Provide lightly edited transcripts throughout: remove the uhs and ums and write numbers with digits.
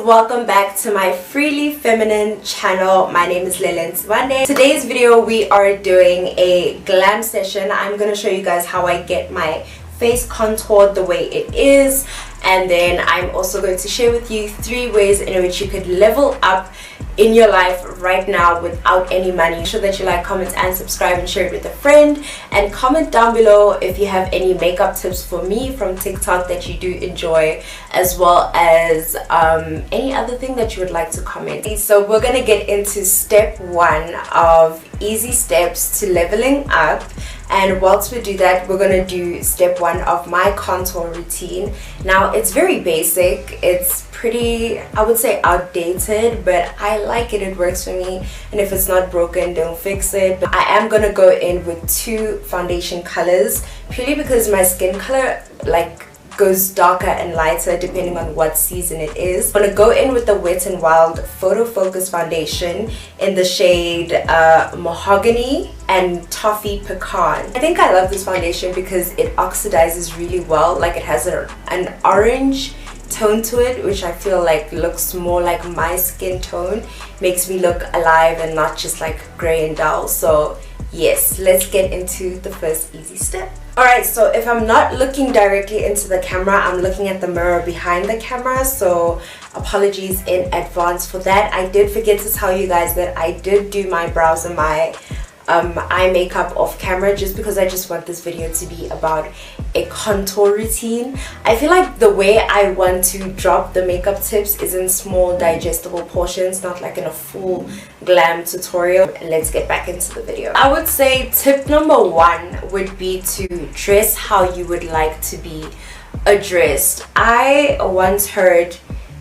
welcome back to my Freely Feminine channel. My name is Lele. Today's video we are doing a glam session. I'm going to show you guys how I get my face contoured the way it is, and then I'm also going to share with you 3 ways in which you could level up in your life right now without any money. Make sure that you like, comment and subscribe and share it with a friend, and comment down below if you have any makeup tips for me from TikTok that you do enjoy, as well as any other thing that you would like to comment. So we're gonna get into step 1 of easy steps to leveling up, and whilst we do that, we're gonna do step 1 of my contour routine. Now it's very basic, it's pretty, I would say, outdated, but I like it. It works for me, and if it's not broken, don't fix it. But I am gonna go in with 2 foundation colors purely because my skin color goes darker and lighter depending on what season it is. I'm gonna go in with the Wet n Wild Photo Focus foundation in the shade Mahogany and Toffee Pecan. I think I love this foundation because it oxidizes really well. Like, it has an orange tone to it, which I feel like looks more like my skin tone, makes me look alive and not just like gray and dull. So yes, let's get into the first easy step. Alright, so if I'm not looking directly into the camera, I'm looking at the mirror behind the camera, so apologies in advance for that. I did forget to tell you guys that I did do my brows and my eye makeup off camera, just because I just want this video to be about a contour routine. I feel like the way I want to drop the makeup tips is in small digestible portions, not like in a full glam tutorial. Let's get back into the video. I would say tip number 1 would be to dress how you would like to be addressed. I once heard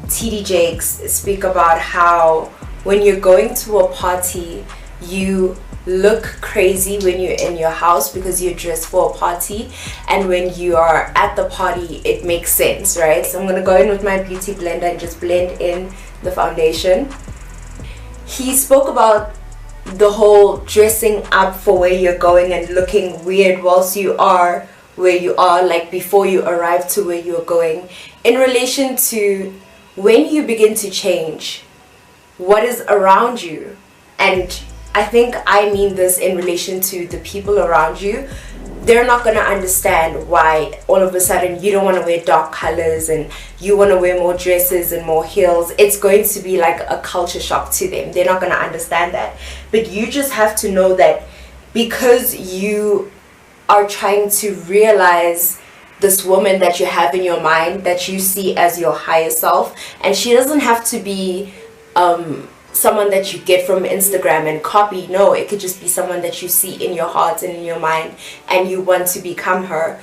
TD Jakes speak about how when you're going to a party, you look crazy when you're in your house because you're dressed for a party, and when you are at the party it makes sense, right? So I'm gonna go in with my beauty blender and just blend in the foundation. He spoke about the whole dressing up for where you're going and looking weird whilst you are where you are, like before you arrive to where you're going, in relation to when you begin to change what is around you. And I think I mean this in relation to the people around you. They're not going to understand why all of a sudden you don't want to wear dark colors and you want to wear more dresses and more heels. It's going to be like a culture shock to them. They're not going to understand that. But you just have to know that because you are trying to realize this woman that you have in your mind that you see as your higher self, and she doesn't have to be someone that you get from Instagram and copy. No, it could just be someone that you see in your heart and in your mind, and you want to become her.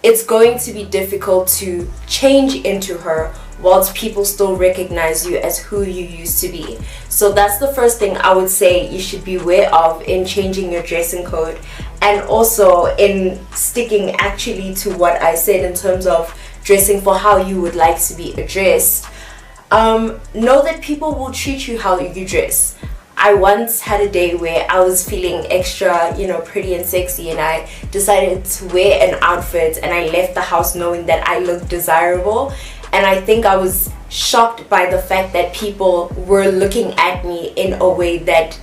It's going to be difficult to change into her whilst people still recognize you as who you used to be. So that's the first thing I would say you should be aware of in changing your dressing code, and also in sticking actually to what I said in terms of dressing for how you would like to be addressed. Know that people will treat you how you dress. I once had a day where I was feeling extra, pretty and sexy, and I decided to wear an outfit, and I left the house knowing that I looked desirable. And I think I was shocked by the fact that people were looking at me in a way that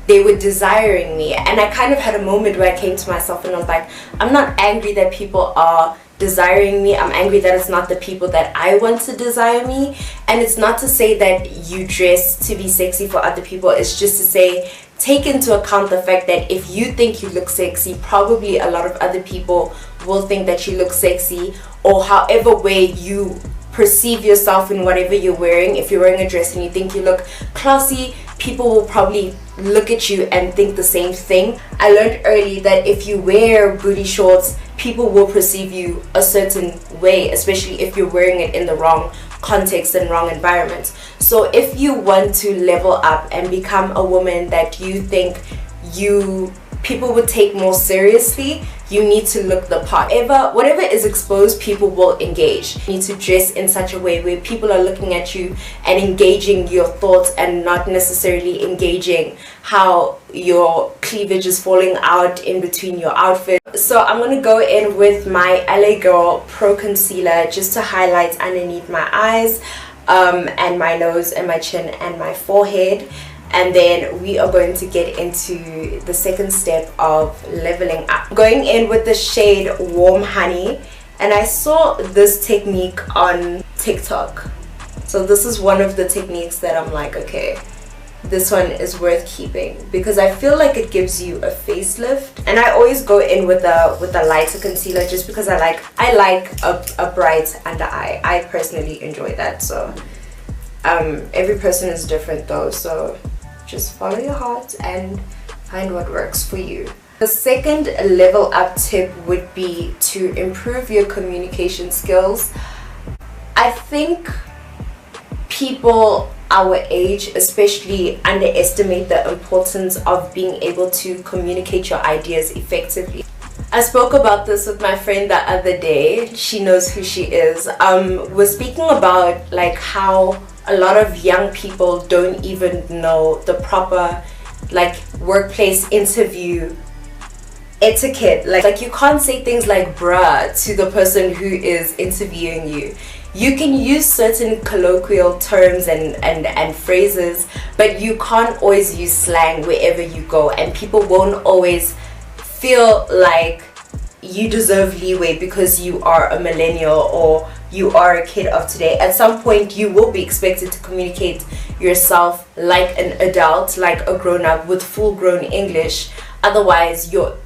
they were desiring me. And I kind of had a moment where I came to myself and I was like, I'm not angry that people are desiring me. I'm angry that it's not the people that I want to desire me. And it's not to say that you dress to be sexy for other people. It's just to say, take into account the fact that if you think you look sexy, probably a lot of other people will think that you look sexy, or however way you perceive yourself in whatever you're wearing. If you're wearing a dress and you think you look classy, people will probably look at you and think the same thing. I learned early that if you wear booty shorts, people will perceive you a certain way, especially if you're wearing it in the wrong context and wrong environment. So if you want to level up and become a woman that you think people would take more seriously, you need to look the part. Whatever is exposed, people will engage. You need to dress in such a way where people are looking at you and engaging your thoughts, and not necessarily engaging how your cleavage is falling out in between your outfit. So I'm going to go in with my LA Girl Pro Concealer just to highlight underneath my eyes. and my nose and my chin and my forehead. And then we are going to get into the second step of leveling up. Going in with the shade Warm Honey, and I saw this technique on TikTok. So this is one of the techniques that I'm like, okay, this one is worth keeping because I feel like it gives you a facelift. And I always go in with a lighter concealer just because I like a bright under eye. I personally enjoy that. So every person is different though, so just follow your heart and find what works for you. The second level up tip would be to improve your communication skills. I think people our age especially underestimate the importance of being able to communicate your ideas effectively. I spoke about this with my friend the other day. She knows who she is. We're speaking about like how a lot of young people don't even know the proper like workplace interview etiquette. Like you can't say things like bruh to the person who is interviewing you. You can use certain colloquial terms and phrases, but you can't always use slang wherever you go, and people won't always feel like you deserve leeway because you are a millennial or you are a kid of today. At some point you will be expected to communicate yourself like an adult, like a grown-up with full-grown English. Otherwise your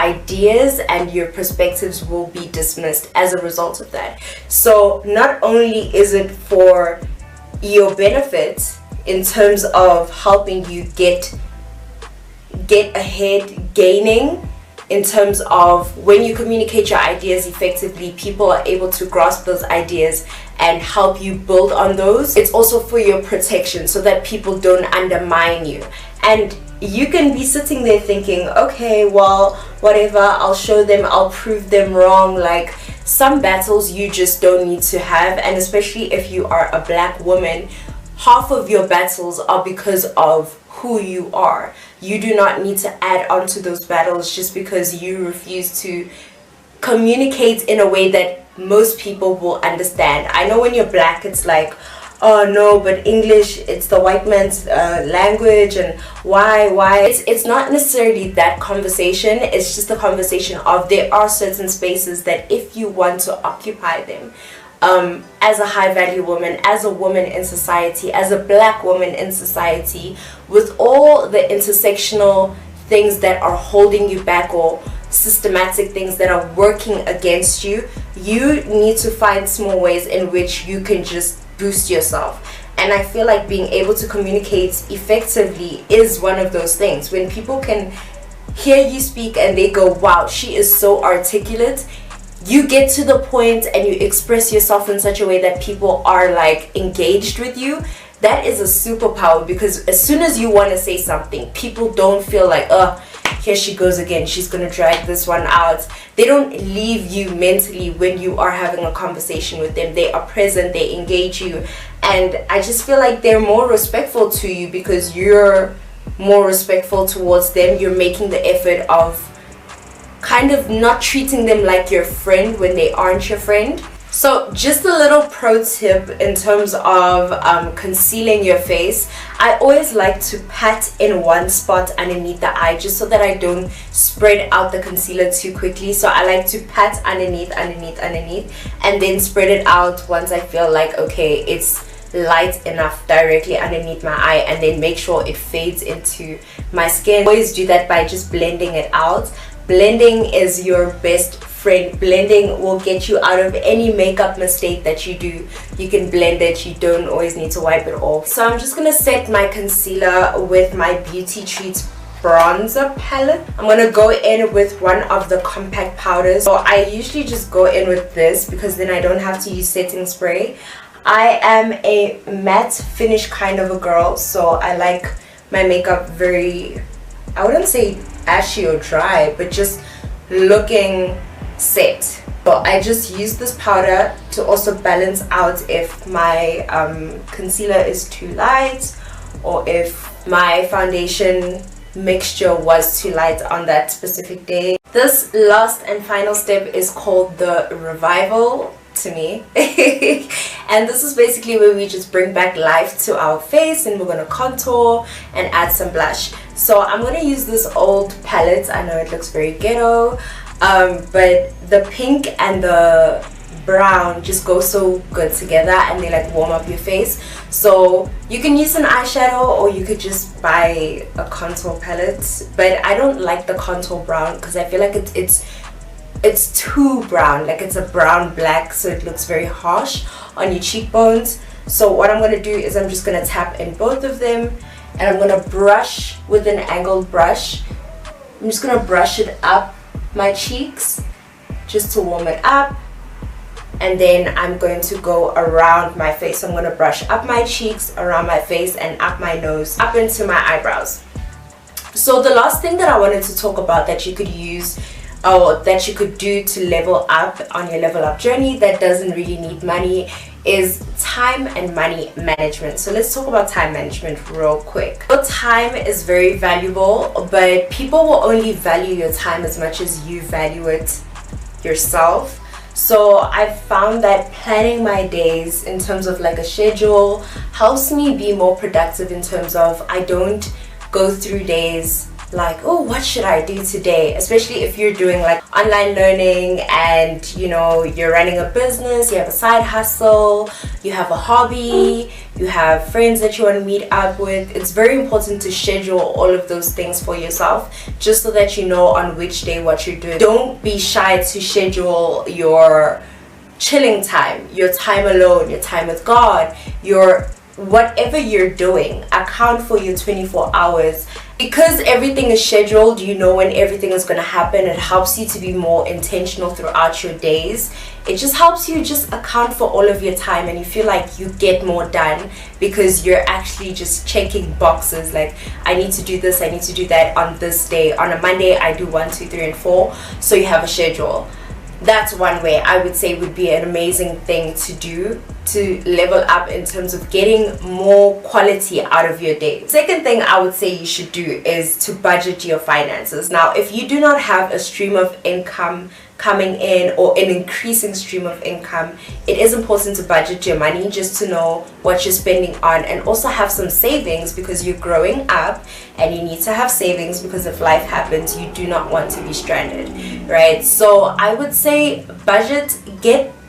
ideas and your perspectives will be dismissed as a result of that. So not only is it for your benefit in terms of helping you get ahead, gaining in terms of when you communicate your ideas effectively, people are able to grasp those ideas and help you build on those. It's also for your protection so that people don't undermine you. And you can be sitting there thinking, okay, well, whatever, I'll show them, I'll prove them wrong. Like, some battles you just don't need to have, and especially if you are a black woman, half of your battles are because of who you are. You do not need to add on to those battles just because you refuse to communicate in a way that most people will understand. I know when you're black, it's like, oh no, but English, it's the white man's language, and why? It's not necessarily that conversation. It's just a conversation of there are certain spaces that if you want to occupy them, as a high value woman, as a woman in society, as a black woman in society, with all the intersectional things that are holding you back or systematic things that are working against you, you need to find small ways in which you can just boost yourself. And I feel like being able to communicate effectively is one of those things. When people can hear you speak and they go, wow, she is so articulate, you get to the point and you express yourself in such a way that people are like engaged with you. That is a superpower, because as soon as you want to say something, people don't feel like, here she goes again, she's gonna drag this one out. They don't leave you mentally when you are having a conversation with them. They are present, they engage you, and I just feel like they're more respectful to you because you're more respectful towards them. You're making the effort of kind of not treating them like your friend when they aren't your friend. So just a little pro tip in terms of concealing your face. I always like to pat in one spot underneath the eye just so that I don't spread out the concealer too quickly. So I like to pat underneath, and then spread it out once I feel like, okay, it's light enough directly underneath my eye, and then make sure it fades into my skin. I always do that by just blending it out. Blending is your best friend. Blending will get you out of any makeup mistake that you do. You can blend it, you don't always need to wipe it off. So I'm just gonna set my concealer with my Beauty Treats bronzer palette. I'm gonna go in with one of the compact powders. So I usually just go in with this because then I don't have to use setting spray. I am a matte finish kind of a girl, so I like my makeup very, I wouldn't say ashy or dry, but just looking set. But I just use this powder to also balance out if my concealer is too light, or if my foundation mixture was too light on that specific day. This last and final step is called the revival. to me. And this is basically where we just bring back life to our face, and we're gonna contour and add some blush. So I'm gonna use this old palette. I know it looks very ghetto, but the pink and the brown just go so good together, and they like warm up your face. So you can use an eyeshadow, or you could just buy a contour palette, but I don't like the contour brown because I feel like it's too brown, like it's a brown black, so it looks very harsh on your cheekbones. So what I'm going to do is I'm just going to tap in both of them, and I'm going to brush with an angled brush. I'm just going to brush it up my cheeks just to warm it up, and then I'm going to go around my face. So I'm going to brush up my cheeks, around my face, and up my nose, up into my eyebrows. So the last thing that I wanted to talk about that you could use, or that you could do to level up on your level up journey that doesn't really need money, is time and money management. So let's talk about time management real quick. Your time is very valuable, but people will only value your time as much as you value it yourself. So I've found that planning my days in terms of like a schedule helps me be more productive, in terms of I don't go through days like, oh, what should I do today? Especially if you're doing like online learning, and you know, you're running a business, you have a side hustle, you have a hobby, you have friends that you want to meet up with. It's very important to schedule all of those things for yourself, just so that you know on which day what you're doing. Don't be shy to schedule your chilling time, your time alone, your time with God, your whatever you're doing. Account for your 24 hours. Because everything is scheduled, you know when everything is going to happen. It helps you to be more intentional throughout your days. It just helps you just account for all of your time, and you feel like you get more done because you're actually just checking boxes, like I need to do this, I need to do that on this day. On a Monday I do 1, 2, 3 and 4. So you have a schedule. That's one way I would say would be an amazing thing to do to level up in terms of getting more quality out of your day. Second thing I would say you should do is to budget your finances. Now, if you do not have a stream of income coming in, or an increasing stream of income, it is important to budget your money, just to know what you're spending on, and also have some savings, because you're growing up and you need to have savings, because if life happens, you do not want to be stranded, right? So I would say budget.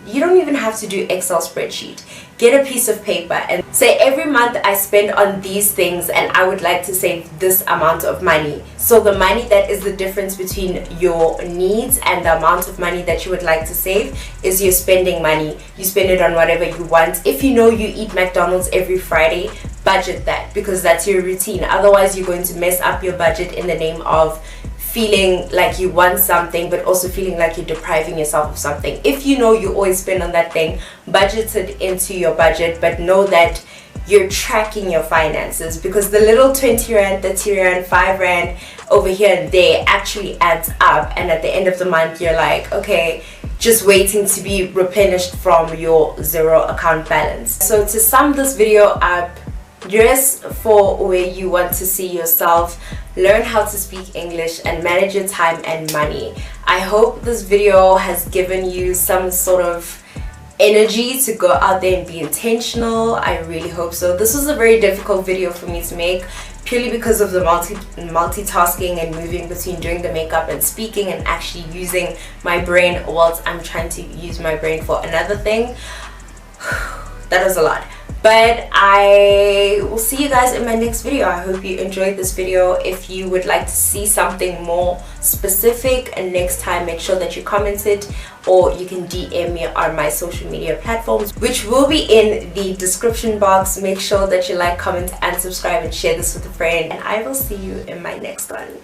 You don't even have to do Excel spreadsheet. Get a piece of paper and say, every month I spend on these things, and I would like to save this amount of money. So the money that is the difference between your needs and the amount of money that you would like to save is your spending money. You spend it on whatever you want. If you know you eat McDonald's every Friday, budget that, because that's your routine. Otherwise, you're going to mess up your budget in the name of feeling like you want something, but also feeling like you're depriving yourself of something. If you know you always spend on that thing, budget it into your budget, but know that you're tracking your finances, because the little 20 rand, 30 rand, 5 rand over here and there actually adds up, and at the end of the month you're like, okay, just waiting to be replenished from your zero account balance. So to sum this video up, dress for where you want to see yourself, learn how to speak English, and manage your time and money. I hope this video has given you some sort of energy to go out there and be intentional. I really hope so. This was a very difficult video for me to make, purely because of the multitasking and moving between doing the makeup and speaking and actually using my brain whilst I'm trying to use my brain for another thing. That was a lot. But I will see you guys in my next video. I hope you enjoyed this video. If you would like to see something more specific, and next time, make sure that you comment it, or you can DM me on my social media platforms, which will be in the description box. Make sure that you like, comment and subscribe, and share this with a friend, and I will see you in my next one.